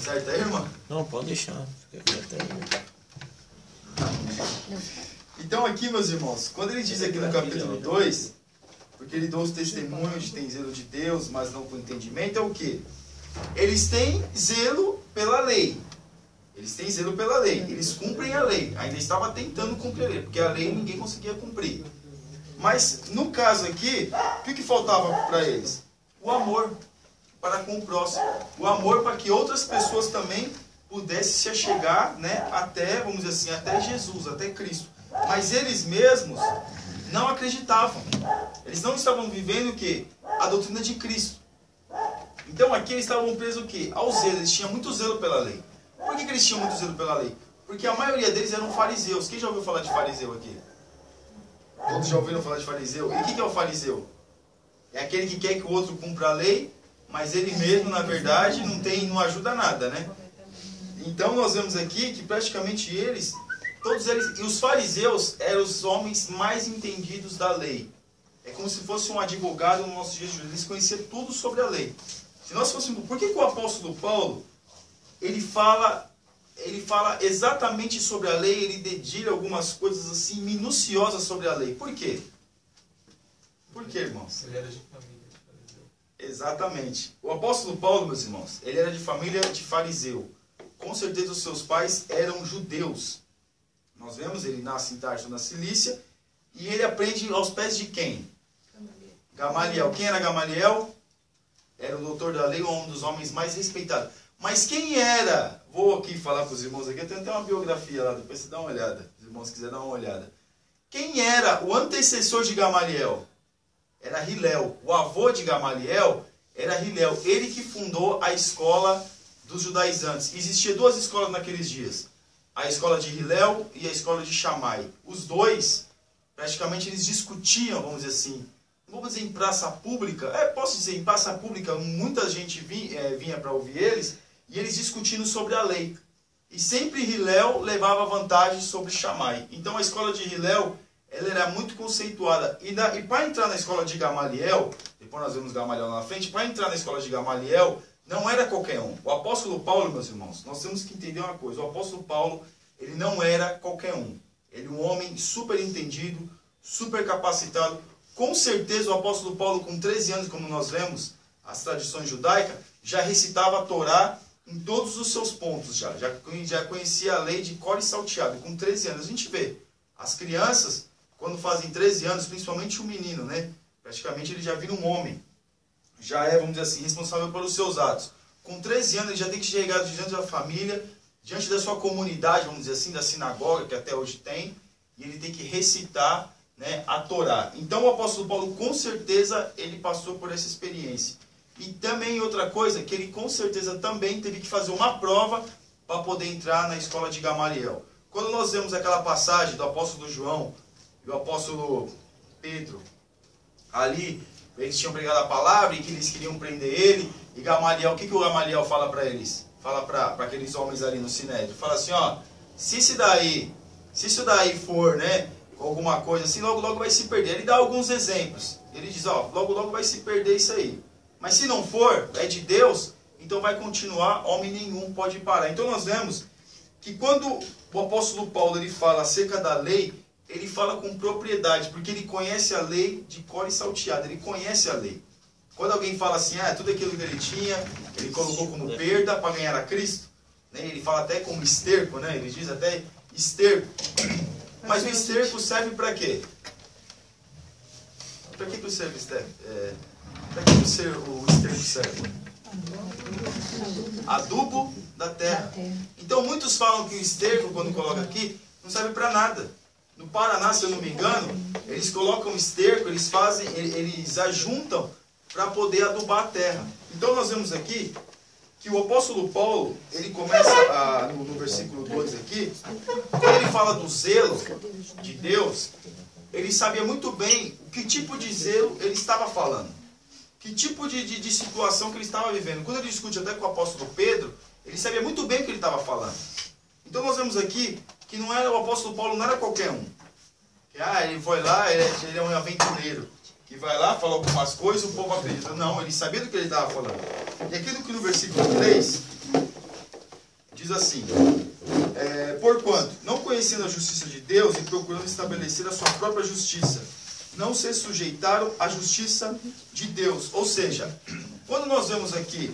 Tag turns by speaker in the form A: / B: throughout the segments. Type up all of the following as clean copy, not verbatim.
A: certo aí, irmão?
B: Não, pode deixar. Fica quieto aí.
A: Então aqui, meus irmãos, quando ele diz aqui no capítulo 2, porque ele deu os testemunhos, tem zelo de Deus, mas não com entendimento, é o quê? Eles têm zelo pela lei. Eles têm zelo pela lei. Eles cumprem a lei. Ainda estava tentando cumprir a lei, porque a lei ninguém conseguia cumprir. Mas, no caso aqui, o que faltava para eles? O amor para com o próximo. O amor para que outras pessoas também pudessem se achegar, né, até, vamos dizer assim, até Jesus, até Cristo. Mas eles mesmos não acreditavam. Eles não estavam vivendo o quê? A doutrina de Cristo. Então aqui eles estavam presos o quê? Ao zelo. Eles tinham muito zelo pela lei. Por que eles tinham muito zelo pela lei? Porque a maioria deles eram fariseus. Quem já ouviu falar de fariseu aqui? Todos já ouviram falar de fariseu? E o que é o fariseu? É aquele que quer que o outro cumpra a lei, mas ele mesmo, na verdade, não ajuda nada, né? Então nós vemos aqui que praticamente todos eles, e os fariseus eram os homens mais entendidos da lei. É como se fosse um advogado no nosso dia de hoje. Eles conheciam tudo sobre a lei. Se nós fôssemos, por que o apóstolo Paulo, ele fala exatamente sobre a lei, ele dedilha algumas coisas assim minuciosas sobre a lei? Por quê? Por quê, irmãos?
C: Ele era de família de fariseu.
A: Exatamente. O apóstolo Paulo, meus irmãos, ele era de família de fariseu. Com certeza os seus pais eram judeus. Nós vemos, ele nasce em Tarso, na Cilícia, e ele aprende aos pés de quem? Gamaliel. Quem era Gamaliel? Era o doutor da lei, um dos homens mais respeitados. Mas quem era? Vou aqui falar para os irmãos aqui, eu tenho até uma biografia lá, depois você dá uma olhada. Se os irmãos quiserem dar uma olhada. Quem era o antecessor de Gamaliel? Era Hilel. O avô de Gamaliel era Hilel. Ele que fundou a escola dos judaizantes. Existia duas escolas naqueles dias. A escola de Hilel e a escola de Shammai. Os dois, praticamente, eles discutiam, vamos dizer assim, não vou dizer em praça pública, posso dizer em praça pública, muita gente vinha para ouvir eles, e eles discutindo sobre a lei. E sempre Hilel levava vantagem sobre Shammai. Então a escola de Hilel, ela era muito conceituada. E para entrar na escola de Gamaliel, depois nós vemos Gamaliel na frente, para entrar na escola de Gamaliel, não era qualquer um. O apóstolo Paulo, meus irmãos, nós temos que entender uma coisa. O apóstolo Paulo, ele não era qualquer um. Ele é um homem super entendido, super capacitado. Com certeza o apóstolo Paulo, com 13 anos, como nós vemos, as tradições judaicas, já recitava a Torá em todos os seus pontos. Já conhecia a lei de cor e salteado. Com 13 anos, a gente vê. As crianças, quando fazem 13 anos, principalmente o menino, né? Praticamente ele já vira um homem. Já é, vamos dizer assim, responsável pelos seus atos. Com 13 anos, ele já tem que chegar diante da família, diante da sua comunidade, vamos dizer assim, da sinagoga, que até hoje tem, e ele tem que recitar, né, a Torá. Então o apóstolo Paulo, com certeza, ele passou por essa experiência. E também outra coisa, que ele com certeza também teve que fazer uma prova para poder entrar na escola de Gamaliel. Quando nós vemos aquela passagem do apóstolo João e o apóstolo Pedro, ali, eles tinham pregado a palavra e que eles queriam prender ele, e Gamaliel, o que o Gamaliel fala para eles? Fala para aqueles homens ali no Sinédrio, fala assim, ó, se isso daí for, né, alguma coisa assim, logo logo vai se perder. Ele dá alguns exemplos. Ele diz, ó, logo logo vai se perder isso aí. Mas se não for, é de Deus, então vai continuar, homem nenhum pode parar. Então nós vemos que quando o apóstolo Paulo ele fala acerca da lei, ele fala com propriedade, porque ele conhece a lei de cor e salteado, ele conhece a lei. Quando alguém fala assim, tudo aquilo que ele tinha, ele colocou como perda para ganhar a Cristo, né? Ele fala até como esterco, né? Ele diz até esterco. Mas o esterco serve para quê? Para que o serve esterco? Para que o esterco serve? Adubo da terra. Então muitos falam que o esterco, quando coloca aqui, não serve para nada. No Paraná, se eu não me engano, eles colocam esterco, eles ajuntam para poder adubar a terra. Então nós vemos aqui que o apóstolo Paulo, ele começa no versículo 2 aqui, quando ele fala do zelo de Deus, ele sabia muito bem que tipo de zelo ele estava falando. Que tipo de situação que ele estava vivendo. Quando ele discute até com o apóstolo Pedro, ele sabia muito bem o que ele estava falando. Então nós vemos aqui que não era, o apóstolo Paulo não era qualquer um. Que, ele foi lá, ele é um aventureiro. Que vai lá, fala algumas coisas, o povo acredita. Não, ele sabia do que ele estava falando. E aqui no versículo 3, conhecendo a justiça de Deus e procurando estabelecer a sua própria justiça, não se sujeitaram à justiça de Deus. Ou seja, quando nós vemos aqui,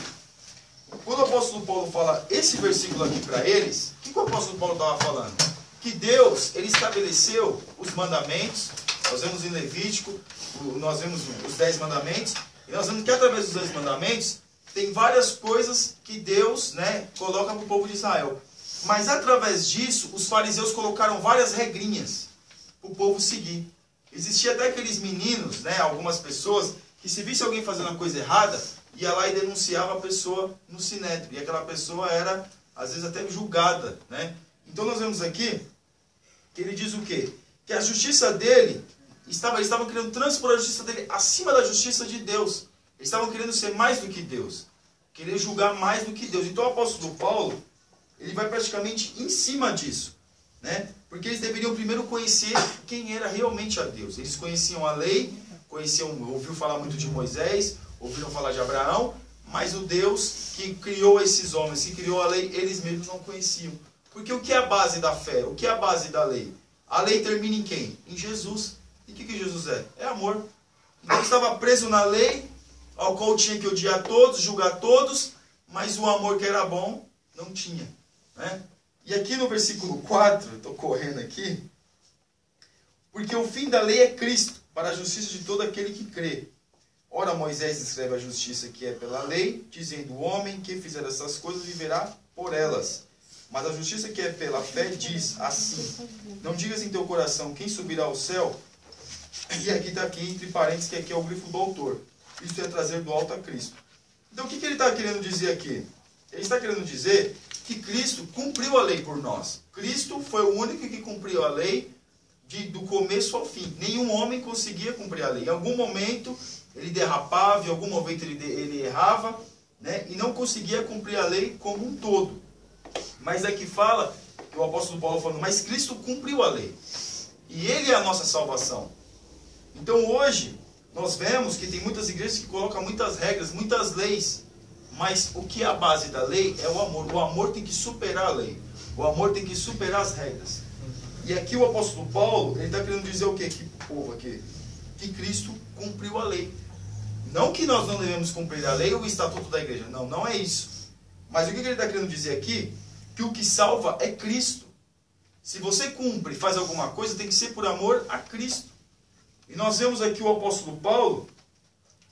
A: quando o apóstolo Paulo fala esse versículo aqui para eles, o que o apóstolo Paulo estava falando? Que Deus, ele estabeleceu os mandamentos. Nós vemos em Levítico, nós vemos os 10 mandamentos, e nós vemos que através dos 10 mandamentos tem várias coisas que Deus, né, coloca para o povo de Israel. Mas através disso, os fariseus colocaram várias regrinhas para o povo seguir. Existia até aqueles meninos, né, algumas pessoas, que se visse alguém fazendo uma coisa errada, ia lá e denunciava a pessoa no sinédrio. E aquela pessoa era, às vezes, até julgada, né? Então nós vemos aqui que ele diz o quê? Que a justiça dele, eles estavam querendo transpor a justiça dele acima da justiça de Deus. Eles estavam querendo ser mais do que Deus. Querer julgar mais do que Deus. Então o apóstolo Paulo, ele vai praticamente em cima disso, né? Porque eles deveriam primeiro conhecer quem era realmente a Deus. Eles conheciam a lei, ouviram falar muito de Moisés, ouviram falar de Abraão, mas o Deus que criou esses homens, que criou a lei, eles mesmos não conheciam. Porque o que é a base da fé? O que é a base da lei? A lei termina em quem? Em Jesus. E o que Jesus é? É amor. Então ele estava preso na lei, ao qual tinha que odiar todos, julgar todos, mas o amor que era bom, não tinha, né? E aqui no versículo 4, eu estou correndo aqui, porque o fim da lei é Cristo, para a justiça de todo aquele que crê. Ora, Moisés escreve a justiça que é pela lei, dizendo: o homem que fizer essas coisas viverá por elas. Mas a justiça que é pela fé diz assim: não digas em teu coração quem subirá ao céu. E aqui está aqui entre parênteses, que aqui é o grifo do autor. Isto é trazer do alto a Cristo. Então o que ele está querendo dizer aqui? Ele está querendo dizer que Cristo cumpriu a lei por nós. Cristo foi o único que cumpriu a lei do começo ao fim. Nenhum homem conseguia cumprir a lei. Em algum momento ele derrapava, em algum momento ele errava, né? E não conseguia cumprir a lei como um todo. Mas aqui fala, que o apóstolo Paulo falando, mas Cristo cumpriu a lei. E ele é a nossa salvação. Então hoje, nós vemos que tem muitas igrejas que colocam muitas regras, muitas leis. Mas o que é a base da lei é o amor. O amor tem que superar a lei. O amor tem que superar as regras. E aqui o apóstolo Paulo, ele está querendo dizer o quê? Que povo aqui? Que Cristo cumpriu a lei. Não que nós não devemos cumprir a lei ou o estatuto da igreja. Não, não é isso. Mas o que ele está querendo dizer aqui? Que o que salva é Cristo. Se você cumpre e faz alguma coisa, tem que ser por amor a Cristo. E nós vemos aqui o apóstolo Paulo,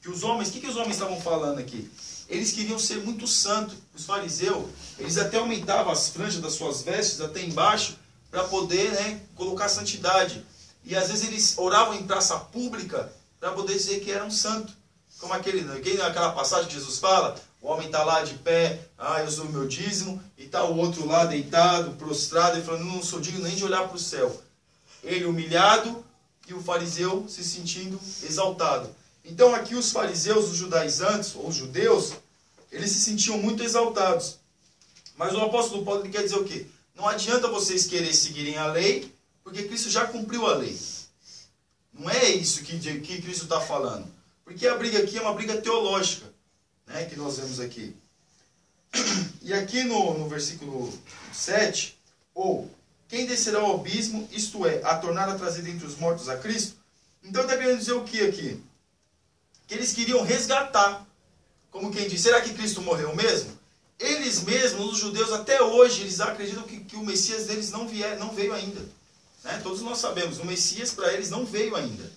A: que os homens, o que os homens estavam falando aqui? Eles queriam ser muito santos. Os fariseus, eles até aumentavam as franjas das suas vestes até embaixo, para poder, né, colocar santidade. E às vezes eles oravam em praça pública, para poder dizer que eram santos. Como aquela passagem que Jesus fala, o homem está lá de pé, eu sou o meu dízimo, e está o outro lá deitado, prostrado, e falando, não sou digno nem de olhar para o céu. Ele humilhado, e o fariseu se sentindo exaltado. Então aqui os fariseus, os judaizantes, ou os judeus, eles se sentiam muito exaltados. Mas o apóstolo Paulo quer dizer o quê? Não adianta vocês querer seguirem a lei, porque Cristo já cumpriu a lei. Não é isso que Cristo está falando. Porque a briga aqui é uma briga teológica, né, que nós vemos aqui. E aqui no versículo 7, ou quem descerá ao abismo, isto é, a tornar a trazer dentre os mortos a Cristo? Então está querendo dizer o que aqui? Que eles queriam resgatar. Como quem diz, será que Cristo morreu mesmo? Eles mesmos, os judeus, até hoje, eles acreditam que o Messias deles não veio ainda. Né? Todos nós sabemos, o Messias para eles não veio ainda.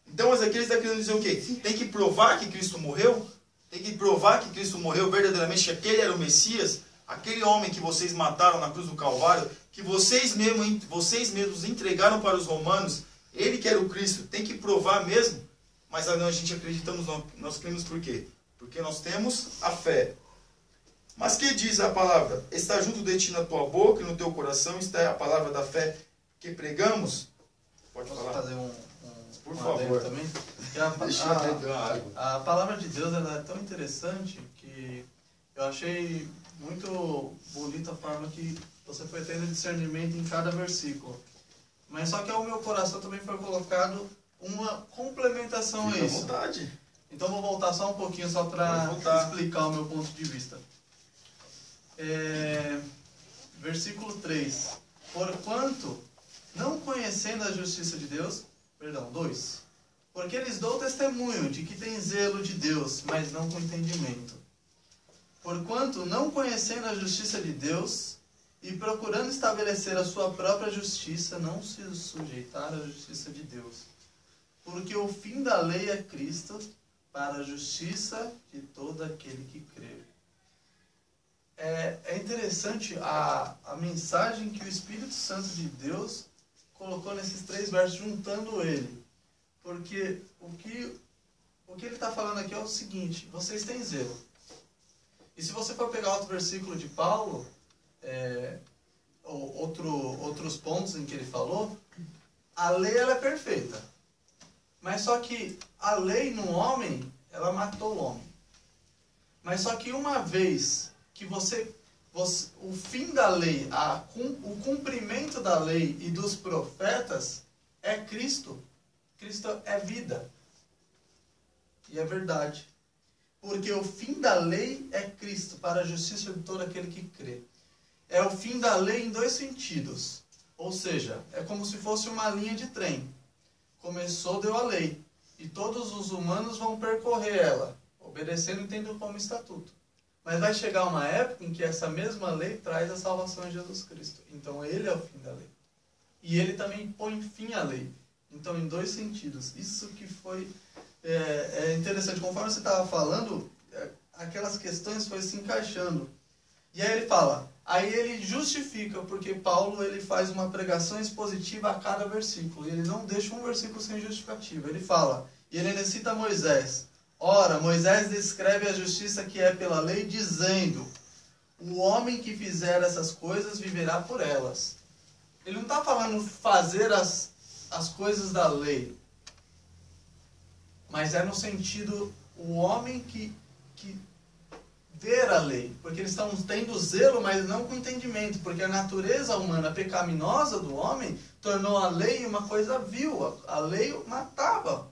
A: Então, mas aqui eles estão querendo dizer o quê? Tem que provar que Cristo morreu? Tem que provar que Cristo morreu verdadeiramente, que aquele era o Messias? Aquele homem que vocês mataram na cruz do Calvário, que vocês mesmos entregaram para os romanos, ele que era o Cristo, tem que provar mesmo? Mas não, a gente acreditamos, nós cremos por quê? Porque nós temos a fé. Mas que diz a palavra? Está junto de ti na tua boca e no teu coração está a palavra da fé que pregamos? Pode falar.
C: Posso fazer
A: por favor.
C: Também?
A: A
C: a palavra de Deus ela é tão interessante que eu achei muito bonita a forma que você foi tendo discernimento em cada versículo. Mas só que ao meu coração também foi colocado uma complementação a isso.
A: Vontade.
C: Então vou voltar só um pouquinho só para explicar o meu ponto de vista. Versículo 3. Porquanto conhecendo a justiça de Deus, 2. Porque lhes dou testemunho de que tem zelo de Deus, mas não com entendimento. Porquanto, não conhecendo a justiça de Deus, e procurando estabelecer a sua própria justiça, não se sujeitaram à justiça de Deus. Porque o fim da lei é Cristo, para a justiça de todo aquele que crê. É interessante a mensagem que o Espírito Santo de Deus colocou nesses 3 versos, juntando ele. Porque o que ele está falando aqui é o seguinte: vocês têm zelo. E se você for pegar outro versículo de Paulo, outros pontos em que ele falou, a lei ela é perfeita. Mas só que a lei no homem, ela matou o homem. Mas só que uma vez que o fim da lei, o cumprimento da lei e dos profetas é Cristo. Cristo é vida. E é verdade. Porque o fim da lei é Cristo, para a justiça de todo aquele que crê. É o fim da lei em 2 sentidos. Ou seja, é como se fosse uma linha de trem. Começou, deu a lei. E todos os humanos vão percorrer ela, obedecendo e tendo como estatuto. Mas vai chegar uma época em que essa mesma lei traz a salvação em Jesus Cristo. Então ele é o fim da lei. E ele também põe fim à lei. Então, em 2 sentidos. Isso que foi interessante. Conforme você estava falando, aquelas questões foram se encaixando. E aí ele fala, aí ele justifica, porque Paulo ele faz uma pregação expositiva a cada versículo. E ele não deixa um versículo sem justificativa. Ele fala, e ele ainda cita Moisés. Ora, Moisés descreve a justiça que é pela lei, dizendo, o homem que fizer essas coisas viverá por elas. Ele não está falando fazer as coisas da lei, mas é no sentido o homem que ver a lei, porque eles estão tendo zelo, mas não com entendimento, porque a natureza humana pecaminosa do homem tornou a lei uma coisa vil. A lei matava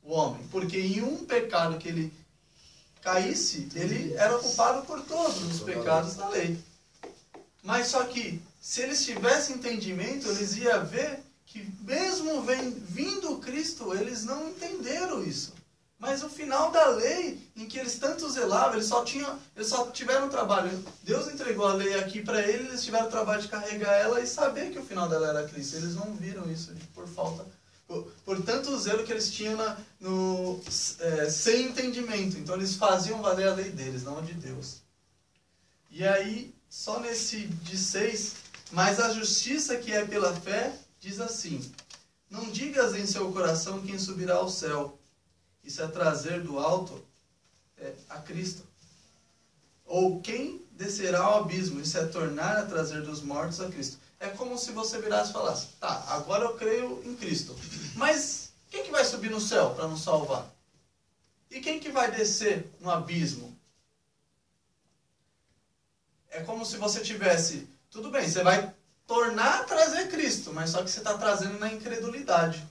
C: o homem, porque em um pecado que ele caísse, ele era culpado por todos os pecados da lei. Mas só que, se eles tivessem entendimento, eles iam ver que mesmo vindo Cristo, eles não entenderam isso. Mas o final da lei, em que eles tanto zelavam, eles só tiveram trabalho. Deus entregou a lei aqui para eles, eles tiveram o trabalho de carregar ela e saber que o final dela era Cristo. Eles não viram isso por tanto zelo que eles tinham sem entendimento. Então eles faziam valer a lei deles, não a de Deus. E aí, só nesse de 6, mas a justiça que é pela fé, diz assim, não digas em seu coração quem subirá ao céu. Isso é trazer do alto a Cristo. Ou quem descerá ao abismo. Isso é tornar a trazer dos mortos a Cristo. É como se você virasse e falasse, tá, agora eu creio em Cristo. Mas quem que vai subir no céu para nos salvar? E quem que vai descer no abismo? É como se você tivesse, tudo bem, você vai tornar a trazer Cristo, mas só que você está trazendo na incredulidade.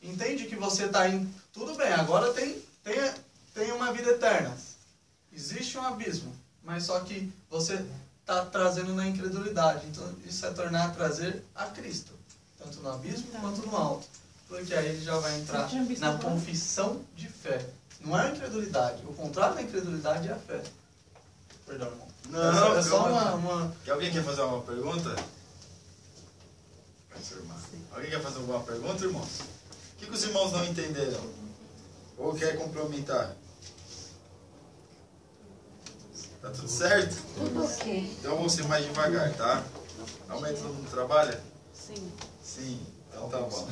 C: Entende que você está indo... Tudo bem, agora tem uma vida eterna. Existe um abismo, mas só que você está trazendo na incredulidade. Então, isso é tornar a trazer a Cristo. Tanto no abismo quanto no alto. Porque aí ele já vai entrar na confissão de fé. Não é a incredulidade. O contrário da incredulidade é a fé. Perdão, irmão.
A: Não,
C: é só uma...
A: Alguém quer fazer uma pergunta? Alguém quer fazer alguma pergunta, irmãos? O que os irmãos não entenderam? Ou quer complementar? Tá tudo certo?
D: Tudo ok.
A: Então vamos ser mais devagar, tá? Aumenta, todo mundo trabalha?
D: Sim.
A: Sim, então tá bom.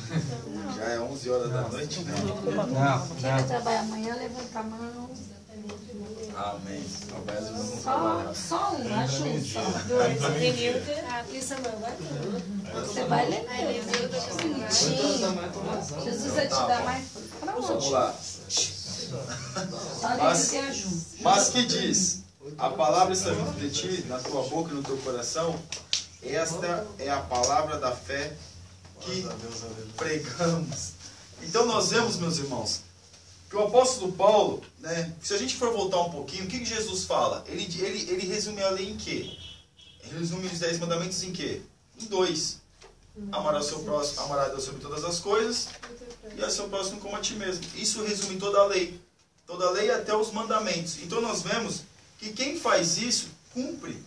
A: Já é 11 horas da noite, né?
D: Quem vai trabalhar amanhã, levanta a mão.
A: Amém. Amanhã os irmãos vão trabalhar.
D: Só um, acho um só. Você vai ler bonitinho. Jesus vai te dar mais força.
A: Vamos lá. Mas que diz, a palavra está junto de ti, na tua boca e no teu coração, esta é a palavra da fé que pregamos. Então nós vemos, meus irmãos, que o apóstolo Paulo, né, se a gente for voltar um pouquinho, o que Jesus fala? Ele resume a lei em quê? Ele resume os 10 mandamentos em quê? Em 2. Amará o seu próximo, amará a Deus sobre todas as coisas e a seu próximo como a ti mesmo. Isso resume toda a lei. Toda a lei até os mandamentos. Então nós vemos que quem faz isso, cumpre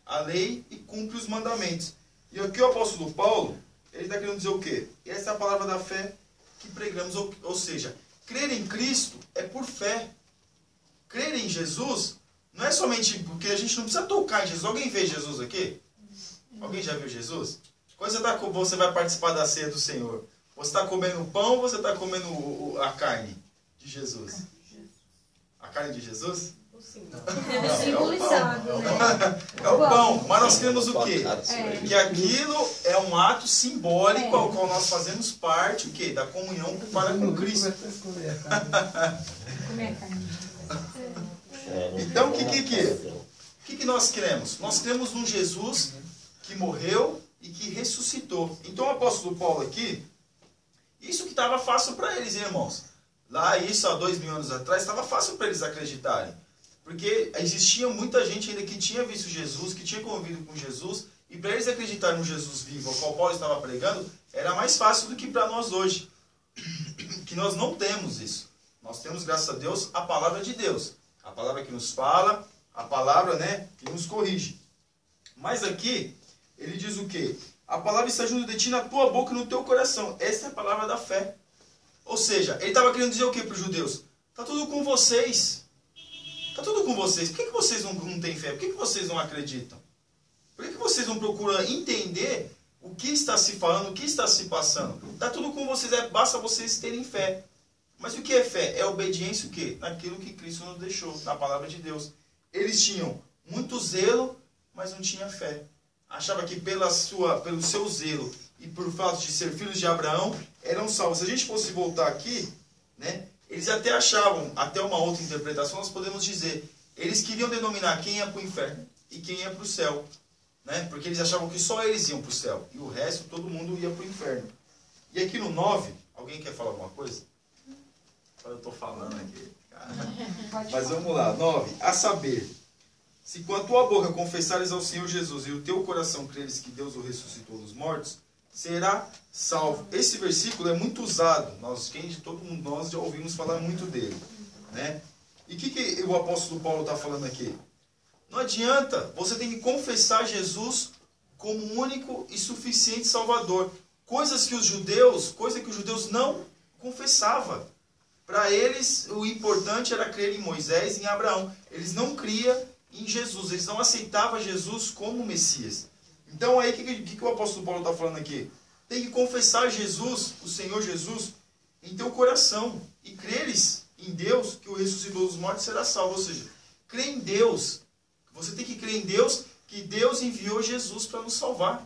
A: a lei e cumpre os mandamentos. E aqui o apóstolo Paulo, ele está querendo dizer o quê? Essa é a palavra da fé que pregamos, ou seja, crer em Cristo é por fé. Crer em Jesus não é somente porque a gente não precisa tocar em Jesus. Alguém vê Jesus aqui? Alguém já viu Jesus? Quando você vai participar da ceia do Senhor, você está comendo o pão ou você está comendo a carne de Jesus? A carne de Jesus?
D: É simbolizado, né?
A: É o pão. Mas nós queremos o quê? Que aquilo é um ato simbólico ao qual nós fazemos parte o quê? Da comunhão para com Cristo.
D: Comer a carne.
A: Então, o que nós cremos? Nós cremos num Jesus que morreu e que ressuscitou. Então, o apóstolo Paulo aqui, isso que estava fácil para eles, irmãos. Lá, isso há 2000 anos atrás, estava fácil para eles acreditarem. Porque existia muita gente ainda que tinha visto Jesus, que tinha convivido com Jesus, e para eles acreditarem no Jesus vivo, ao qual Paulo estava pregando, era mais fácil do que para nós hoje. Que nós não temos isso. Nós temos, graças a Deus, a palavra de Deus. A palavra que nos fala, a palavra, né, que nos corrige. Mas aqui, ele diz o quê? A palavra está junto de ti na tua boca e no teu coração. Essa é a palavra da fé. Ou seja, ele estava querendo dizer o que para os judeus? Está tudo com vocês. Está tudo com vocês. Por que vocês não têm fé? Por que vocês não acreditam? Por que vocês não procuram entender o que está se falando, o que está se passando? Está tudo com vocês. Basta vocês terem fé. Mas o que é fé? É obediência o quê? Naquilo que Cristo nos deixou, na palavra de Deus. Eles tinham muito zelo, mas não tinham fé. Achava que pelo seu zelo e por fato de ser filhos de Abraão, eram salvos. Se a gente fosse voltar aqui, né, eles até achavam, até uma outra interpretação, nós podemos dizer, eles queriam denominar quem ia para o inferno e quem ia para o céu. Né? Porque eles achavam que só eles iam para o céu e o resto, todo mundo ia para o inferno. E aqui no 9, alguém quer falar alguma coisa? Eu estou falando aqui. Mas vamos lá, 9. A saber, se com a tua boca confessares ao Senhor Jesus e o teu coração creres que Deus o ressuscitou dos mortos, será salvo. Esse versículo é muito usado. Todo mundo nós já ouvimos falar muito dele. Né? E o que o apóstolo Paulo está falando aqui? Não adianta, você tem que confessar Jesus como único e suficiente Salvador. Coisa que os judeus não confessavam. Para eles, o importante era crer em Moisés e em Abraão. Eles não criam em Jesus. Eles não aceitavam Jesus como Messias. Então, aí, o que o apóstolo Paulo está falando aqui? Tem que confessar Jesus, o Senhor Jesus, em teu coração. E creres em Deus, que o ressuscitou dos mortos, será salvo. Ou seja, crer em Deus. Você tem que crer em Deus, que Deus enviou Jesus para nos salvar.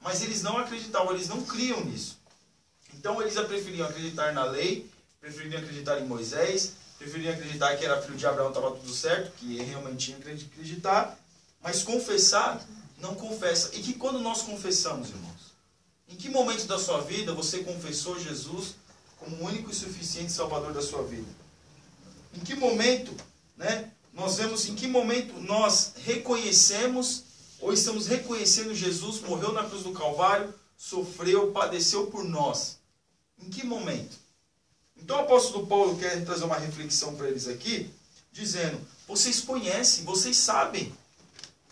A: Mas eles não acreditavam, eles não criam nisso. Então, eles preferiam acreditar na lei, preferiam acreditar em Moisés, preferiam acreditar que era filho de Abraão, estava tudo certo, que realmente tinha que acreditar, mas confessar, não confessa. E que quando nós confessamos, irmãos? Em que momento da sua vida você confessou Jesus como o único e suficiente Salvador da sua vida? Em que momento, né, nós vemos, em que momento nós reconhecemos, ou estamos reconhecendo Jesus, morreu na cruz do Calvário, sofreu, padeceu por nós? Em que momento? Então o apóstolo Paulo quer trazer uma reflexão para eles aqui, dizendo, vocês conhecem, vocês sabem.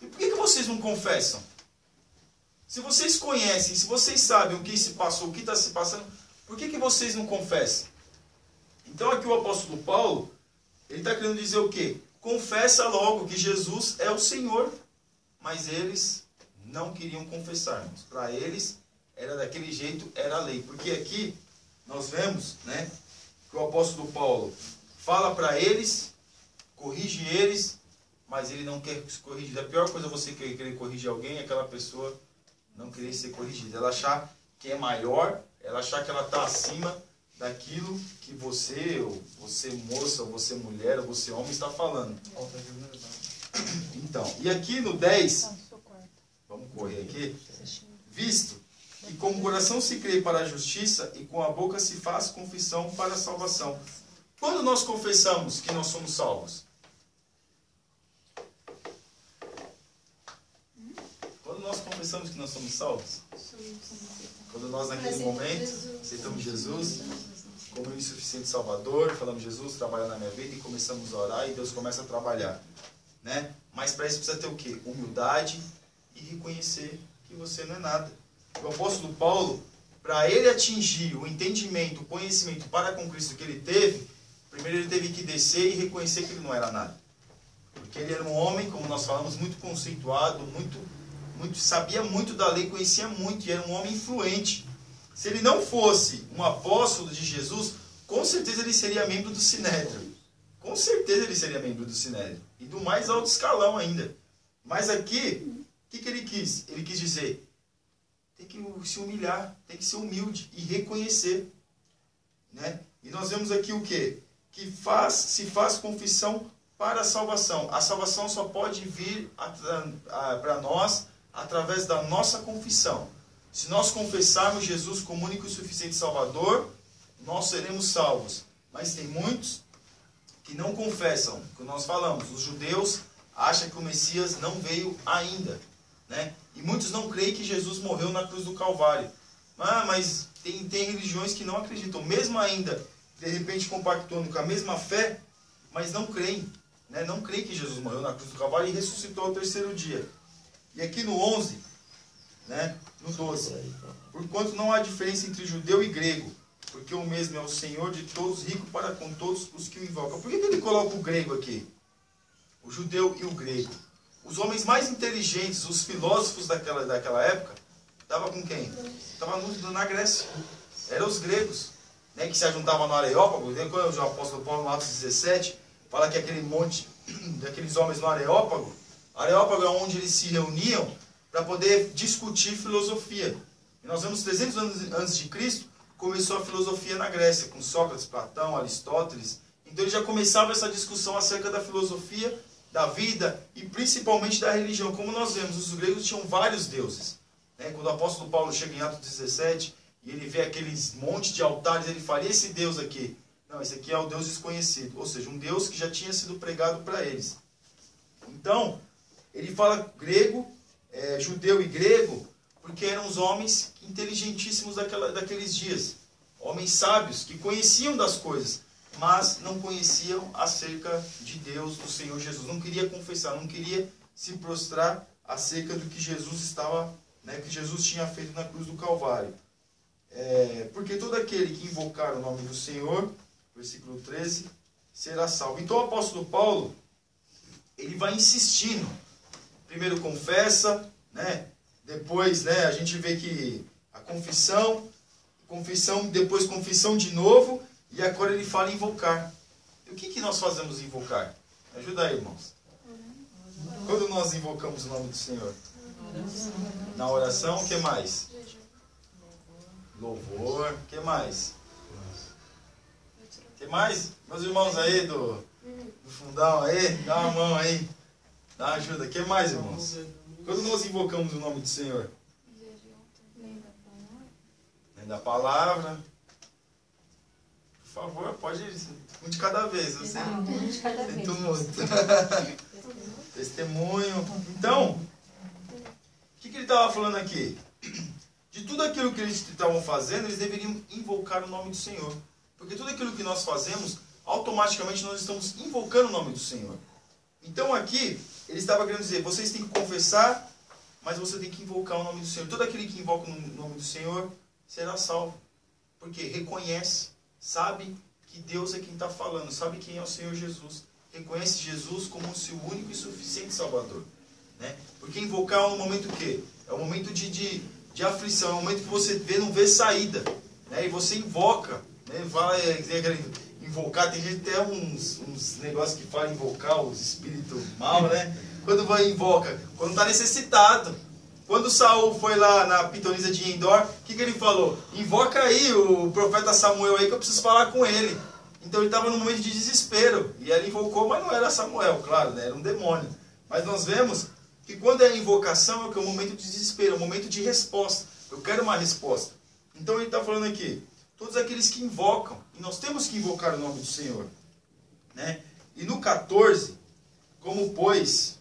A: E por que vocês não confessam? Se vocês conhecem, se vocês sabem o que se passou, o que está se passando, por que vocês não confessam? Então aqui o apóstolo Paulo, ele está querendo dizer o quê? Confessa logo que Jesus é o Senhor. Mas eles não queriam confessar. Para eles, era daquele jeito, era a lei. Porque aqui, nós vemos, né, que o apóstolo Paulo fala para eles, corrige eles, mas ele não quer se corrigir. A pior coisa é você querer corrigir alguém, é aquela pessoa não querer ser corrigida. Ela achar que é maior, ela achar que ela está acima daquilo que você, ou você moça, ou você mulher, ou você homem está falando. Então, e aqui no 10, vamos correr aqui, visto que com o coração se crê para a justiça e com a boca se faz confissão para a salvação. Quando nós confessamos que nós somos salvos? Quando nós confessamos que nós somos salvos? Quando nós, naquele momento, aceitamos Jesus como o insuficiente Salvador, falamos, Jesus, trabalha na minha vida, e começamos a orar, e Deus começa a trabalhar. Né? Mas para isso precisa ter o quê? Humildade e reconhecer que você não é nada. O apóstolo Paulo, para ele atingir o entendimento, o conhecimento para com Cristo que ele teve, primeiro ele teve que descer e reconhecer que ele não era nada. Porque ele era um homem, como nós falamos, muito conceituado, sabia muito da lei, conhecia muito, e era um homem influente. Se ele não fosse um apóstolo de Jesus, com certeza ele seria membro do Sinédrio. Com certeza ele seria membro do Sinédrio. E do mais alto escalão ainda. Mas aqui, o que ele quis? Ele quis dizer, tem que se humilhar, tem que ser humilde e reconhecer. Né? E nós vemos aqui o quê? Que se faz confissão para a salvação. A salvação só pode vir para nós através da nossa confissão. Se nós confessarmos Jesus como único e suficiente Salvador, nós seremos salvos. Mas tem muitos que não confessam, que nós falamos, os judeus acham que o Messias não veio ainda. Né? E muitos não creem que Jesus morreu na cruz do Calvário. Mas tem religiões que não acreditam, mesmo ainda, de repente compactuando com a mesma fé, mas não creem. Né? Não creem que Jesus morreu na cruz do Calvário e ressuscitou ao terceiro dia. E aqui no 11, né, no 12, porquanto não há diferença entre judeu e grego, porque o mesmo é o Senhor de todos, rico para com todos os que o invocam. Por que ele coloca o grego aqui? O judeu e o grego. Os homens mais inteligentes, os filósofos daquela época, estavam com quem? Estavam na Grécia. Eram os gregos, né, que se ajuntavam no Areópago. Quando o apóstolo Paulo, no Atos 17, fala que aquele monte daqueles homens no Areópago, Areópago é onde eles se reuniam para poder discutir filosofia. E nós vemos 300 anos antes de Cristo, começou a filosofia na Grécia, com Sócrates, Platão, Aristóteles. Então ele já começava essa discussão acerca da filosofia, da vida e principalmente da religião. Como nós vemos, os gregos tinham vários deuses. Né? Quando o apóstolo Paulo chega em Atos 17 e ele vê aqueles montes de altares, ele fala, e esse Deus aqui? Não, esse aqui é o Deus desconhecido. Ou seja, um Deus que já tinha sido pregado para eles. Então, ele fala grego, judeu e grego, porque eram os homens inteligentíssimos daqueles dias. Homens sábios, que conheciam das coisas, mas não conheciam acerca de Deus, do Senhor Jesus. Não queria confessar, não queria se prostrar acerca do que Jesus estava, né, que Jesus tinha feito na cruz do Calvário. Porque todo aquele que invocar o nome do Senhor, versículo 13, será salvo. Então o apóstolo Paulo, ele vai insistindo. Primeiro confessa, né? Depois, né, a gente vê que a confissão, depois confissão de novo, e agora ele fala invocar. E o que nós fazemos invocar? Ajuda aí, irmãos. Quando nós invocamos o nome do Senhor? Na oração, o que mais? Louvor, o que mais? O que mais? Meus irmãos aí do fundão aí, dá uma mão aí. Dá uma ajuda. O que mais, irmãos? Quando nós invocamos o nome do Senhor? Lendo da palavra. Por favor, pode ir um de cada vez. Assim.
D: Um de cada vez.
A: Testemunho. Então, o que ele estava falando aqui? De tudo aquilo que eles estavam fazendo, eles deveriam invocar o nome do Senhor. Porque tudo aquilo que nós fazemos, automaticamente nós estamos invocando o nome do Senhor. Então aqui, ele estava querendo dizer, vocês têm que confessar, mas você tem que invocar o nome do Senhor. Todo aquele que invoca o nome do Senhor será salvo. Porque reconhece, sabe que Deus é quem está falando, sabe quem é o Senhor Jesus. Reconhece Jesus como o seu único e suficiente Salvador. Né? Porque invocar é um momento o quê? É um momento de aflição, é um momento que você não vê saída. Né? E você invoca. Né? Invocar, tem gente até uns negócios que fala invocar os espíritos mal, né? Quando vai invoca? Quando está necessitado. Quando Saul foi lá na pitonisa de Endor, o que ele falou? Invoca aí o profeta Samuel aí que eu preciso falar com ele. Então ele estava num momento de desespero. E ele invocou, mas não era Samuel, claro, né? Era um demônio. Mas nós vemos que quando é a invocação é um momento de desespero, é um momento de resposta. Eu quero uma resposta. Então ele está falando aqui, todos aqueles que invocam, e nós temos que invocar o nome do Senhor. Né? E no 14, como pois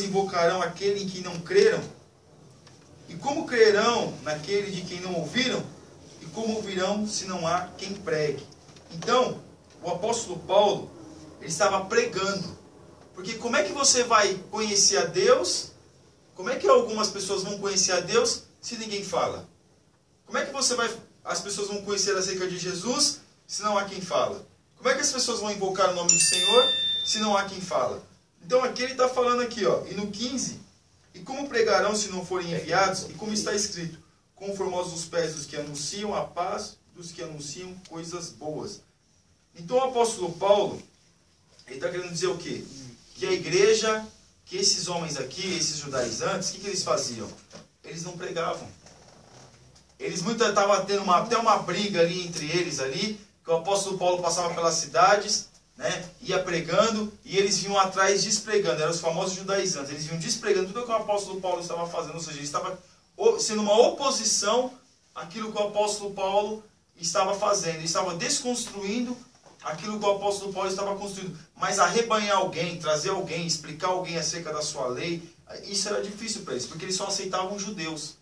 A: invocarão aquele em que não creram? E como crerão naquele de quem não ouviram? E como ouvirão se não há quem pregue? Então, o apóstolo Paulo, ele estava pregando. Porque como é que você vai conhecer a Deus? Como é que algumas pessoas vão conhecer a Deus se ninguém fala? Como é que as pessoas vão conhecer acerca de Jesus se não há quem fala? Como é que as pessoas vão invocar o nome do Senhor se não há quem fala? Então aqui ele está falando aqui, ó, e no 15, e como pregarão se não forem enviados? E como está escrito, quão formosos os pés dos que anunciam a paz, dos que anunciam coisas boas. Então o apóstolo Paulo, ele está querendo dizer o quê? Que a igreja, que esses homens aqui, esses judaizantes, o que eles faziam? Eles não pregavam. Eles estavam tendo até uma briga ali entre eles ali, que o apóstolo Paulo passava pelas cidades, né, ia pregando, e eles vinham atrás despregando, eram os famosos judaizantes, eles vinham despregando tudo o que o apóstolo Paulo estava fazendo, ou seja, ele estava sendo uma oposição àquilo que o apóstolo Paulo estava fazendo, ele estava desconstruindo aquilo que o apóstolo Paulo estava construindo, mas arrebanhar alguém, trazer alguém, explicar alguém acerca da sua lei, isso era difícil para eles, porque eles só aceitavam judeus,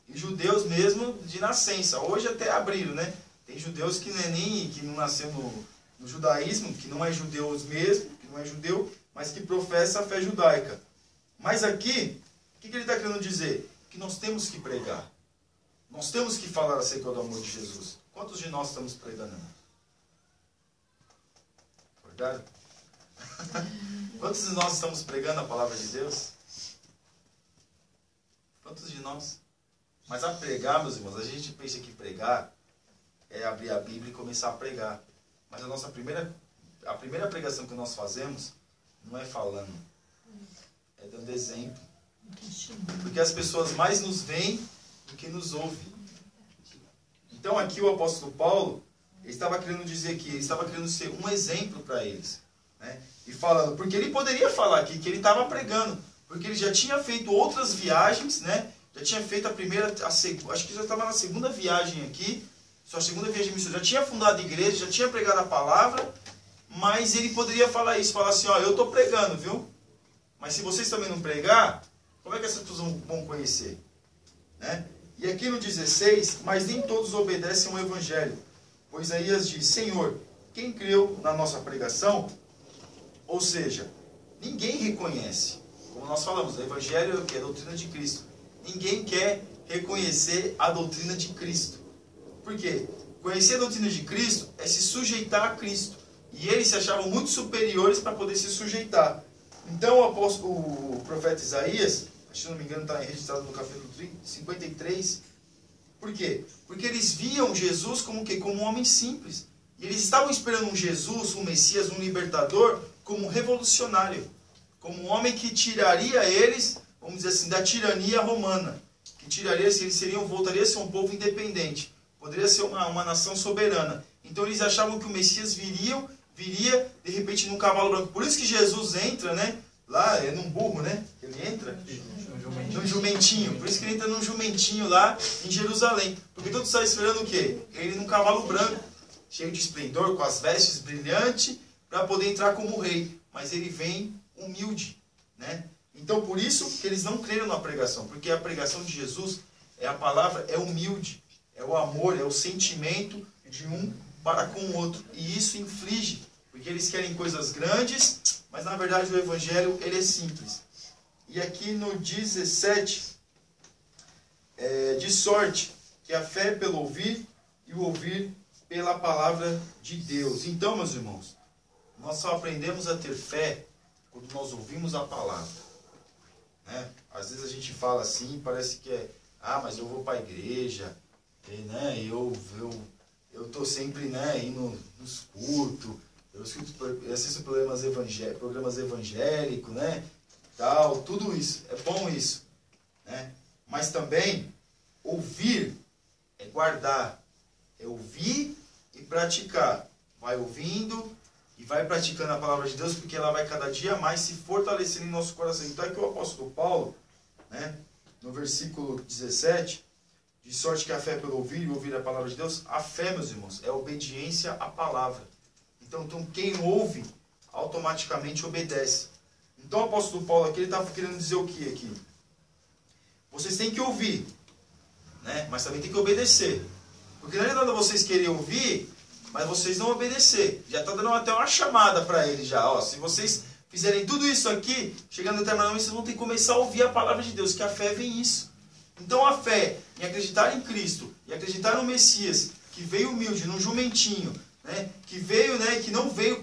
A: e judeus mesmo de nascença, hoje até abriram, né, tem judeus que não nasceu no judaísmo, que não é judeus mesmo, que não é judeu, mas que professa a fé judaica. Mas aqui, o que ele está querendo dizer? Que nós temos que pregar. Nós temos que falar acerca do amor de Jesus. Quantos de nós estamos pregando? Verdade? Quantos de nós estamos pregando a palavra de Deus? Quantos de nós? Mas a pregar, meus irmãos, a gente pensa que pregar é abrir a Bíblia e começar a pregar. Mas a primeira pregação que nós fazemos não é falando, é dando exemplo. Porque as pessoas mais nos veem do que nos ouvem. Então aqui o apóstolo Paulo, ele estava querendo dizer que ele estava querendo ser um exemplo para eles. Né? E falando, porque ele poderia falar aqui que ele estava pregando, porque ele já tinha feito outras viagens, né? Já tinha feito acho que já estava na segunda viagem aqui, sua segunda viagem missionária, já tinha fundado a igreja, já tinha pregado a palavra, mas ele poderia falar isso, falar assim, ó, eu estou pregando, viu? Mas se vocês também não pregar, como é que essas pessoas vão conhecer? Né? E aqui no 16, mas nem todos obedecem ao evangelho, pois Isaías diz, Senhor, quem creu na nossa pregação? Ou seja, ninguém reconhece, como nós falamos, o evangelho é a doutrina de Cristo. Ninguém quer reconhecer a doutrina de Cristo. Por quê? Conhecer a doutrina de Cristo é se sujeitar a Cristo. E eles se achavam muito superiores para poder se sujeitar. Então o profeta Isaías, se não me engano está registrado no capítulo 53. Por quê? Porque eles viam Jesus como quê? Como um homem simples. E eles estavam esperando um Jesus, um Messias, um libertador, como um revolucionário. Como um homem que tiraria eles, vamos dizer assim, da tirania romana. Que tiraria, eles voltariam a ser um povo independente. Poderia ser uma nação soberana. Então eles achavam que o Messias viria de repente num cavalo branco. Por isso que Jesus entra, né? Lá é num burro, né? Ele entra num jumentinho. Por isso que ele entra num jumentinho lá em Jerusalém. Porque todos estavam esperando o quê? Ele num cavalo branco, cheio de esplendor, com as vestes brilhantes, para poder entrar como rei. Mas ele vem humilde, né? Então por isso que eles não creram na pregação. Porque a pregação de Jesus, a palavra é humilde. É o amor, é o sentimento de um para com o outro. E isso inflige, porque eles querem coisas grandes, mas na verdade o evangelho ele é simples. E aqui no 17, de sorte que a fé é pelo ouvir e o ouvir pela palavra de Deus. Então, meus irmãos, nós só aprendemos a ter fé quando nós ouvimos a palavra. Né? Às vezes a gente fala assim, parece que mas eu vou para a igreja, né? Eu estou sempre, né, indo nos cultos, eu assisto programas evangélicos, né, tal, tudo isso, é bom isso, né? Mas também, ouvir é guardar, é ouvir e praticar. Vai ouvindo e vai praticando a palavra de Deus, porque ela vai cada dia mais se fortalecendo em nosso coração. Então é que o apóstolo Paulo, né, no versículo 17, de sorte que a fé é pelo ouvir e ouvir a palavra de Deus. A fé, meus irmãos, é obediência à palavra. Então quem ouve, automaticamente obedece. Então o apóstolo Paulo aqui, ele estava querendo dizer o que aqui? Vocês têm que ouvir, né? Mas também tem que obedecer. Porque não é nada vocês querem ouvir, mas vocês não obedecer. Já está dando até uma chamada para eles já. Ó, se vocês fizerem tudo isso aqui, chegando a determinado momento, vocês vão ter que começar a ouvir a palavra de Deus, que a fé vem isso. Então a fé em acreditar em Cristo, e acreditar no Messias, que veio humilde, num jumentinho, né, que veio, né, que não veio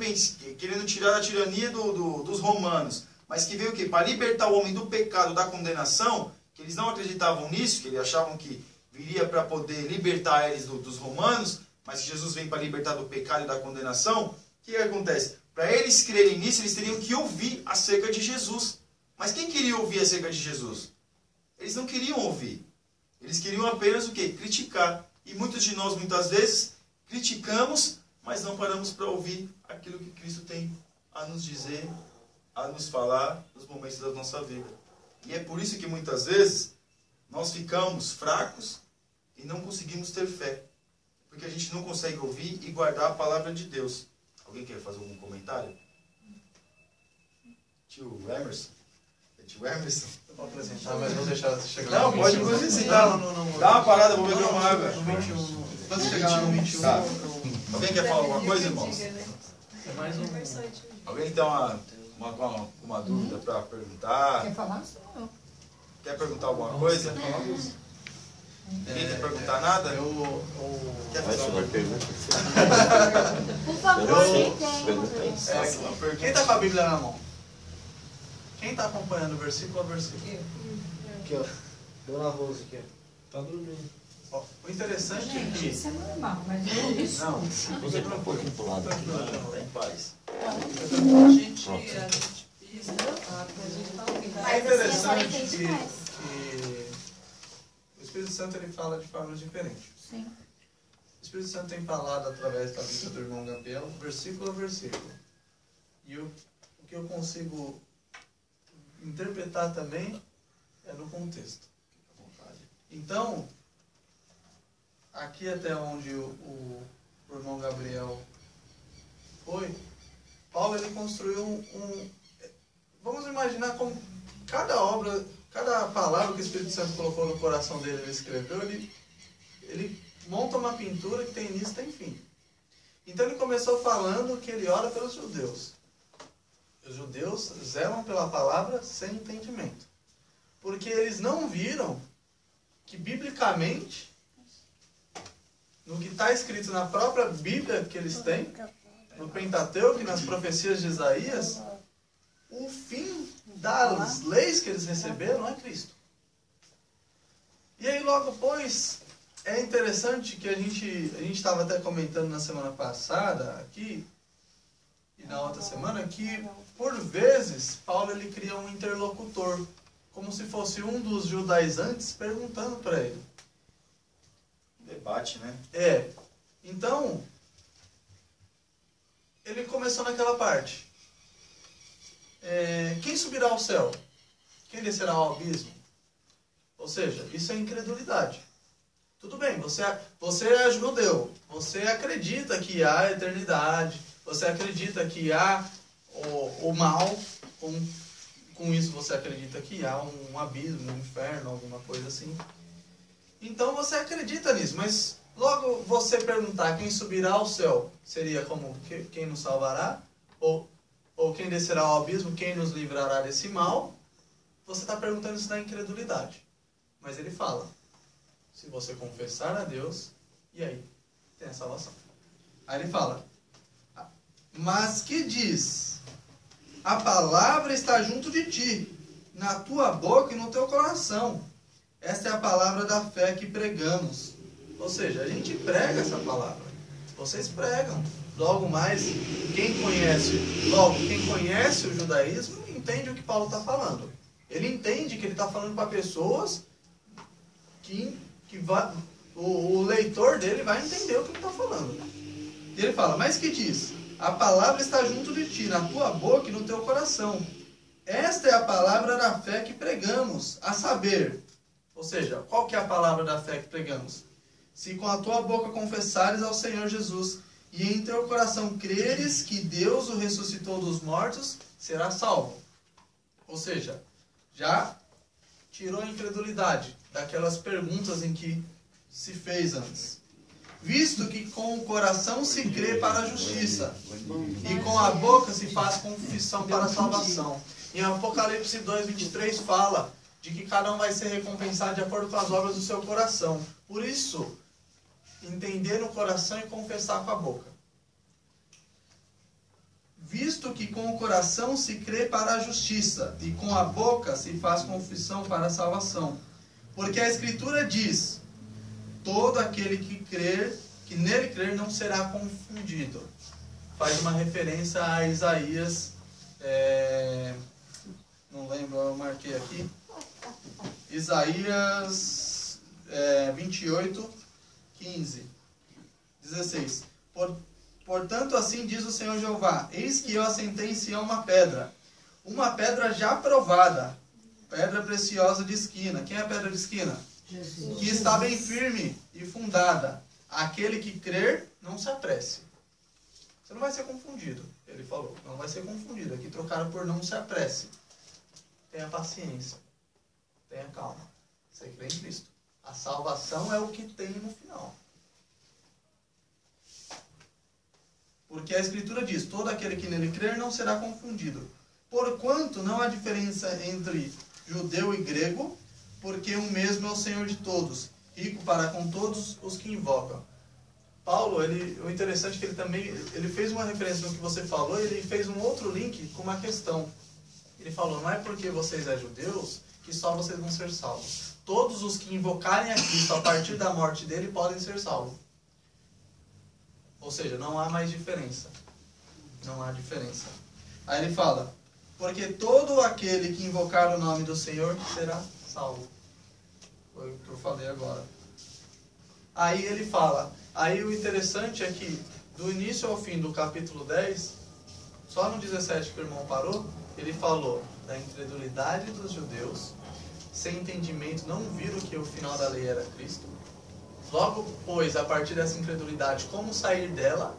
A: querendo tirar a tirania dos romanos, mas que veio o quê? Para libertar o homem do pecado, da condenação, que eles não acreditavam nisso, que eles achavam que viria para poder libertar eles dos romanos, mas que Jesus vem para libertar do pecado e da condenação. O que acontece? Para eles crerem nisso, eles teriam que ouvir acerca de Jesus. Mas quem queria ouvir acerca de Jesus? Eles não queriam ouvir. Eles queriam apenas o quê? Criticar. E muitos de nós, muitas vezes, criticamos, mas não paramos para ouvir aquilo que Cristo tem a nos dizer, a nos falar nos momentos da nossa vida. E é por isso que muitas vezes nós ficamos fracos e não conseguimos ter fé. Porque a gente não consegue ouvir e guardar a palavra de Deus. Alguém quer fazer algum comentário? Tio Emerson? É tio Emerson?
C: Eu vou apresentar, mas vou deixar você chegar.
A: Não, pode me apresentar.
C: Não.
A: Dá uma parada, vou beber uma água.
C: No 21. Quando você chegar lá no 21,
A: Tá. Alguém quer falar alguma coisa, irmãos?
C: é mais um.
A: Alguém tem uma dúvida para perguntar?
D: Quer falar?
A: Quer perguntar alguma coisa? Ninguém quer perguntar nada? Quer fazer uma pergunta?
D: Por favor, quem tem?
C: Quem está com a Bíblia na mão? Quem está acompanhando versículo a versículo?
B: Aqui, ó. Dona Rosa aqui, ó. Tá dormindo.
C: Ó, o interessante é
D: Gente,
C: que...
D: isso é normal, mas eu isso.
C: Não,
B: Você tá um pouquinho pro lado aqui.
A: Tá em paz.
C: É interessante que o Espírito Santo ele fala de formas diferentes.
D: Sim.
C: O Espírito Santo tem falado através da vida do irmão Gabriel, versículo a versículo. E o que eu consigo interpretar também é no contexto. Então, aqui até onde o irmão Gabriel foi, Paulo ele construiu vamos imaginar como cada obra, cada palavra que o Espírito Santo colocou no coração dele, ele escreveu, ele monta uma pintura que tem início e tem fim. Então ele começou falando que ele ora pelos judeus. Os judeus zelam pela palavra sem entendimento. Porque eles não viram que biblicamente, no que está escrito na própria Bíblia que eles têm, no Pentateuco e nas profecias de Isaías, o fim das leis que eles receberam é Cristo. E aí logo depois, é interessante que a gente estava até comentando na semana passada aqui, e na outra semana, que por vezes Paulo ele cria um interlocutor, como se fosse um dos judaizantes perguntando para ele.
A: Debate, né?
C: Então, ele começou naquela parte. Quem subirá ao céu? Quem descerá ao abismo? Ou seja, isso é incredulidade. Tudo bem, você é judeu, você acredita que há eternidade, você acredita que há o mal, com isso você acredita que há um abismo, um inferno, alguma coisa assim. Então você acredita nisso, mas logo você perguntar quem subirá ao céu, seria como quem nos salvará? Ou quem descerá ao abismo, quem nos livrará desse mal? Você está perguntando isso da incredulidade. Mas ele fala, se você confessar a Deus, e aí? Tem a salvação. Aí ele fala, mas que diz, a palavra está junto de ti, na tua boca e no teu coração. Esta é a palavra da fé que pregamos. Ou seja, a gente prega essa palavra. Vocês pregam. Logo mais, quem conhece o judaísmo, entende o que Paulo está falando. Ele entende que ele está falando para pessoas o leitor dele vai entender o que ele está falando. E ele fala, mas que diz? A palavra está junto de ti, na tua boca e no teu coração. Esta é a palavra da fé que pregamos, a saber. Ou seja, qual que é a palavra da fé que pregamos? Se com a tua boca confessares ao Senhor Jesus e em teu coração creres que Deus o ressuscitou dos mortos, será salvo. Ou seja, já tirou a incredulidade daquelas perguntas em que se fez antes. Visto que com o coração se crê para a justiça, e com a boca se faz confissão para a salvação. Em Apocalipse 2:23 fala de que cada um vai ser recompensado de acordo com as obras do seu coração. Por isso, entender no coração e confessar com a boca. Visto que com o coração se crê para a justiça, e com a boca se faz confissão para a salvação. Porque a Escritura diz: todo aquele que nele crer não será confundido. Faz uma referência a Isaías, não lembro, eu marquei aqui. Isaías 28:15, 16. Portanto, assim diz o Senhor Jeová: eis que eu assentei em Sião uma pedra já provada, pedra preciosa de esquina. Quem é a pedra de esquina?
D: Jesus.
C: Que está bem firme e fundada. Aquele que crer, não se apresse. Você não vai ser confundido, ele falou. Não vai ser confundido. Aqui trocaram por não se apresse. Tenha paciência. Tenha calma. Você crê em Cristo. A salvação é o que tem no final. Porque a Escritura diz: todo aquele que nele crer não será confundido. Porquanto não há diferença entre judeu e grego, porque o mesmo é o Senhor de todos, rico para com todos os que invocam. Paulo, o interessante é que ele fez uma referência no que você falou, ele fez um outro link com uma questão. Ele falou: não é porque vocês são judeus que só vocês vão ser salvos. Todos os que invocarem a Cristo a partir da morte dele podem ser salvos. Ou seja, não há mais diferença. Não há diferença. Aí ele fala: porque todo aquele que invocar o nome do Senhor será salvo. Foi o que eu falei agora. Aí ele fala, aí o interessante é que do início ao fim do capítulo 10, só no 17 que o irmão parou, ele falou da incredulidade dos judeus, sem entendimento não viram que o final da lei era Cristo. Logo, pois, a partir dessa incredulidade, como sair dela?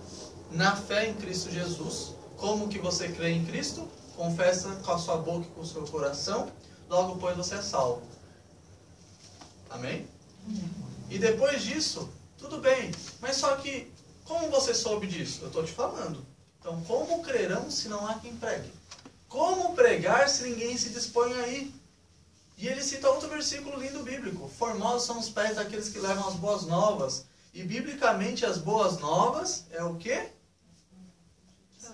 C: Na fé em Cristo Jesus. Como que você crê em Cristo? Confessa com a sua boca e com o seu coração. Logo, pois, você é salvo. Amém? E depois disso, tudo bem. Mas só que, como você soube disso? Eu estou te falando. Então, como crerão se não há quem pregue? Como pregar se ninguém se dispõe a ir? E ele cita outro versículo lindo bíblico. Formosos são os pés daqueles que levam as boas novas. E biblicamente as boas novas é o quê?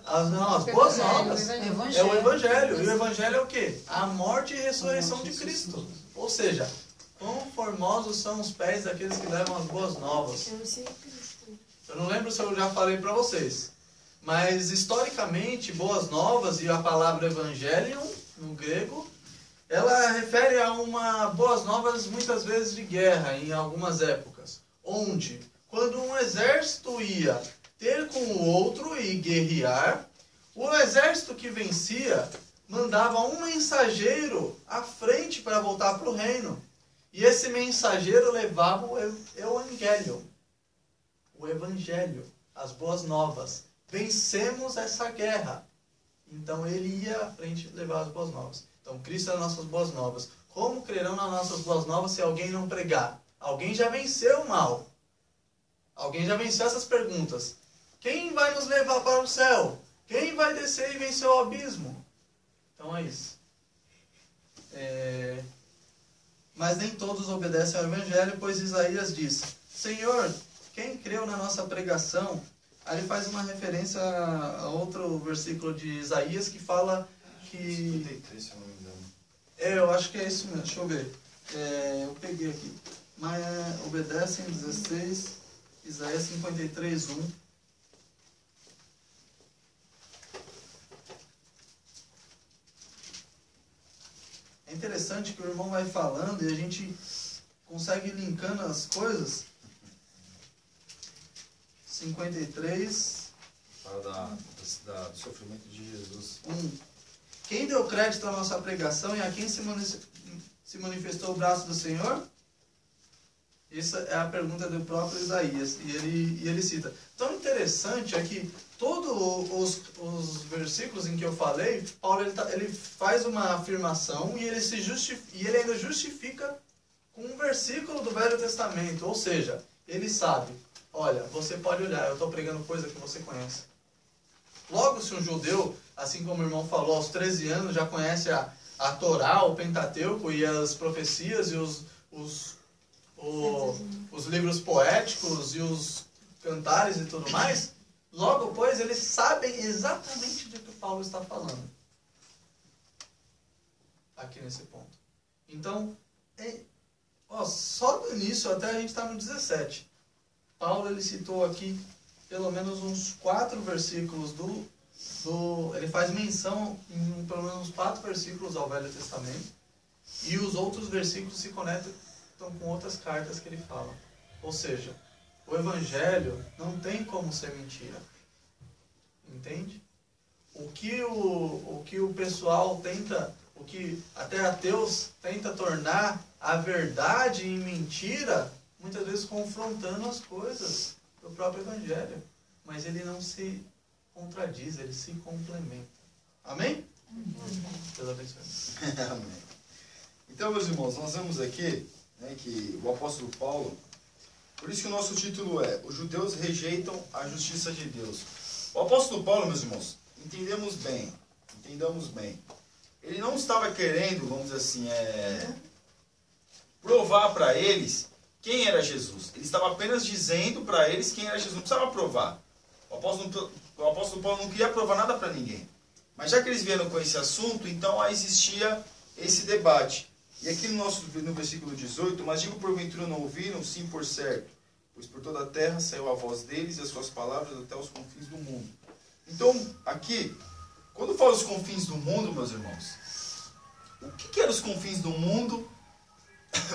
C: As boas novas é o Evangelho. E o Evangelho é o quê? A morte e ressurreição de Cristo. Ou seja, quão formosos são os pés daqueles que levam as boas novas. Eu não lembro se eu já falei para vocês. Mas historicamente, boas novas e a palavra evangelion, no grego, ela refere a uma boas novas muitas vezes de guerra em algumas épocas. Onde, quando um exército ia ter com o outro e guerrear, o exército que vencia mandava um mensageiro à frente para voltar para o reino. E esse mensageiro levava o evangelho. O evangelho, as boas novas. Vencemos essa guerra. Então ele ia à frente levar as boas novas. Então Cristo é as nossas boas novas. Como crerão nas nossas boas novas se alguém não pregar? Alguém já venceu o mal. Alguém já venceu essas perguntas. Quem vai nos levar para o céu? Quem vai descer e vencer o abismo? Então é isso. Mas nem todos obedecem ao Evangelho, pois Isaías diz: Senhor, quem creu na nossa pregação? Aí ele faz uma referência a outro versículo de Isaías que fala que...
A: 53, se eu não me engano.
C: Eu acho que é isso mesmo, deixa eu ver. Eu peguei aqui. Mas obedecem 16, Isaías 53, 1. É interessante que o irmão vai falando e a gente consegue linkando as coisas. 53.
A: Fala do sofrimento de Jesus.
C: 1. Quem deu crédito à nossa pregação e a quem se manifestou o braço do Senhor? Essa é a pergunta do próprio Isaías. E ele cita. Tão interessante é que todos os versículos em que eu falei, Paulo ele faz uma afirmação e ele ainda justifica com um versículo do Velho Testamento. Ou seja, ele sabe, olha, você pode olhar, eu estou pregando coisa que você conhece. Logo, se um judeu, assim como o irmão falou, aos 13 anos já conhece a Torá, o Pentateuco e as profecias e os livros poéticos e os cantares e tudo mais, logo, pois, eles sabem exatamente do que o Paulo está falando. Aqui nesse ponto. Então, só do início até a gente está no 17. Paulo, ele citou aqui pelo menos uns 4 versículos ele faz menção em pelo menos uns 4 versículos ao Velho Testamento, e os outros versículos se conectam com outras cartas que ele fala. Ou seja, o Evangelho não tem como ser mentira. Entende? O que o pessoal tenta, o que até ateus tenta tornar a verdade em mentira, muitas vezes confrontando as coisas do próprio Evangelho. Mas ele não se contradiz, ele se complementa. Amém? Deus abençoe.
A: Amém. Então, meus irmãos, nós vemos aqui, né, que o apóstolo Paulo, por isso que o nosso título é: os judeus rejeitam a justiça de Deus. O apóstolo Paulo, meus irmãos, entendamos bem, ele não estava querendo, vamos dizer assim, provar para eles quem era Jesus. Ele estava apenas dizendo para eles quem era Jesus, não precisava provar. O apóstolo Paulo não queria provar nada para ninguém. Mas já que eles vieram com esse assunto, então existia esse debate. E aqui no versículo 18, mas digo porventura não ouviram, sim por certo, pois por toda a terra saiu a voz deles e as suas palavras até os confins do mundo. Então, aqui, quando fala os confins do mundo, meus irmãos, o que eram os confins do mundo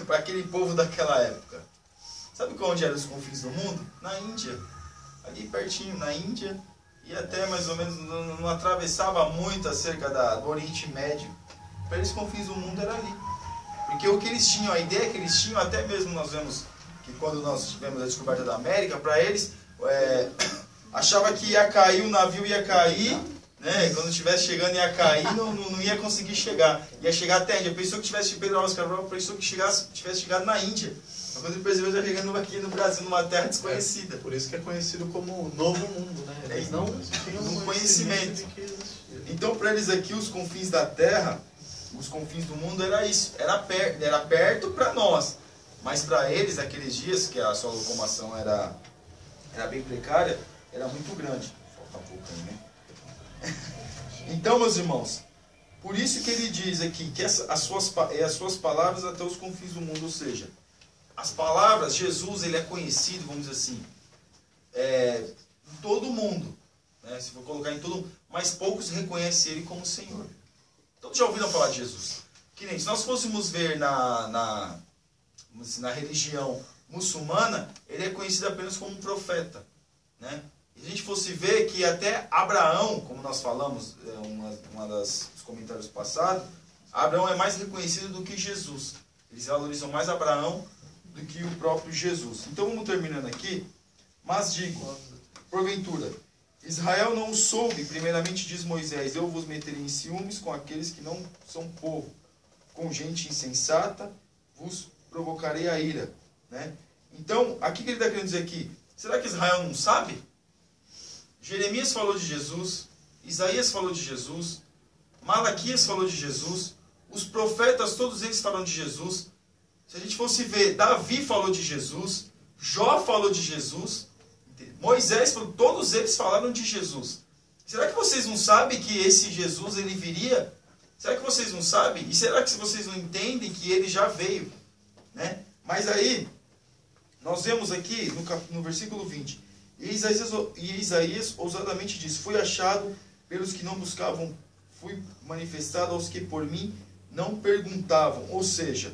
A: para aquele povo daquela época? Sabe onde eram os confins do mundo? Na Índia. Ali pertinho, na Índia, e até mais ou menos não atravessava muito acerca do Oriente Médio. Para eles, os confins do mundo era ali. Porque o que eles tinham, a ideia que eles tinham, até mesmo nós vemos que quando nós tivemos a descoberta da América, para eles, achava que ia cair, o navio ia cair, né? Quando estivesse chegando ia cair, não ia conseguir chegar. Ia chegar até a Índia. Pensou que tivesse Pedro Álvares Cabral, pensou que tivesse chegado na Índia. Mas quando ele percebeu, já chegando aqui no Brasil, numa terra desconhecida.
C: Por isso que é conhecido como Novo Mundo, né? Eles não tinham
A: um conhecimento. Então, para eles aqui, os confins da terra, os confins do mundo era isso. Era perto para nós. Mas para eles, naqueles dias, que a sua locomoção era bem precária, era muito grande. Falta pouco aí, né? Então, meus irmãos, por isso que ele diz aqui que as suas palavras até os confins do mundo, ou seja, as palavras, Jesus, ele é conhecido, vamos dizer assim, em todo mundo, né? Se for colocar em todo mundo, mas poucos reconhecem ele como Senhor. Todos já ouviram falar de Jesus? Que nem se nós fôssemos ver na religião muçulmana, ele é conhecido apenas como um profeta, né? E se a gente fosse ver que até Abraão, como nós falamos, dos comentários passados, Abraão é mais reconhecido do que Jesus. Eles valorizam mais Abraão do que o próprio Jesus. Então vamos terminando aqui. Mas digo, porventura, Israel não soube, primeiramente diz Moisés, eu vos meterei em ciúmes com aqueles que não são povo, com gente insensata vos provocarei a ira, né? Então, aqui que ele está querendo dizer aqui, será que Israel não sabe? Jeremias falou de Jesus, Isaías falou de Jesus, Malaquias falou de Jesus, os profetas, todos eles falam de Jesus. Se a gente fosse ver, Davi falou de Jesus, Jó falou de Jesus, Moisés falou, todos eles falaram de Jesus. Será que vocês não sabem que esse Jesus, ele viria? Será que vocês não sabem? E será que vocês não entendem que ele já veio? Né? Mas aí, nós vemos aqui no versículo 20, e Isaías ousadamente diz, fui achado pelos que não buscavam, fui manifestado aos que por mim não perguntavam. Ou seja,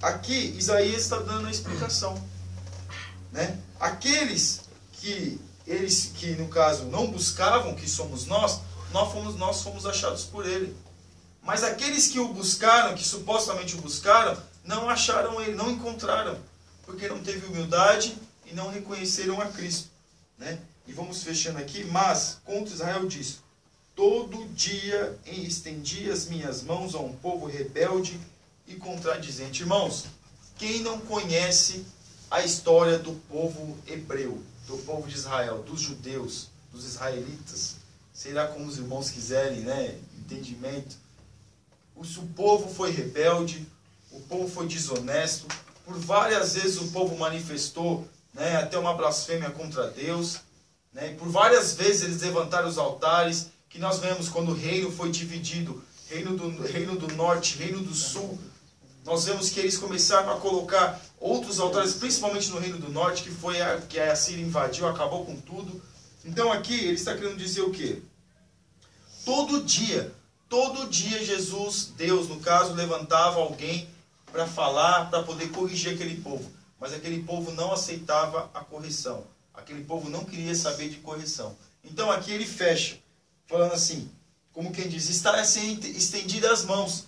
A: aqui Isaías está dando a explicação, né? Aqueles que no caso não buscavam, que somos nós fomos achados por ele. Mas aqueles que o buscaram, que supostamente o buscaram, não acharam ele, não encontraram, porque não teve humildade e não reconheceram a Cristo, né? E vamos fechando aqui. Mas contra Israel diz, todo dia estendi as minhas mãos a um povo rebelde e contradizente. Irmãos, Quem não conhece a história do povo hebreu, do povo de Israel, dos judeus, dos israelitas, será como os irmãos quiserem, né? Entendimento. O povo foi rebelde, o povo foi desonesto, por várias vezes o povo manifestou, né, até uma blasfêmia contra Deus, né, e por várias vezes eles levantaram os altares, que nós vemos quando o reino foi dividido, reino do norte, reino do sul, nós vemos que eles começaram a colocar outros altares, principalmente no reino do norte, que a Síria invadiu, acabou com tudo. Então aqui ele está querendo dizer o quê? Todo dia Jesus, Deus no caso, levantava alguém para falar, para poder corrigir aquele povo. Mas aquele povo não aceitava a correção. Aquele povo não queria saber de correção. Então aqui ele fecha, falando assim, como quem diz, está assim estendidas as mãos.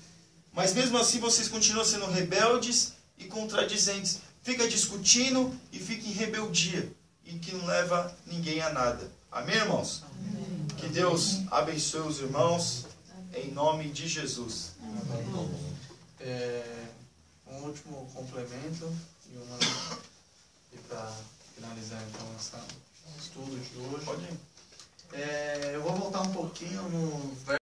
A: Mas mesmo assim vocês continuam sendo rebeldes e contradizentes. Fica discutindo e fica em rebeldia. E que não leva ninguém a nada. Amém, irmãos? Amém. Que Deus abençoe os irmãos. Em nome de Jesus.
C: Amém. Um último complemento e para finalizar então esse estudo de hoje.
A: Pode ir.
C: Eu vou voltar um pouquinho no verso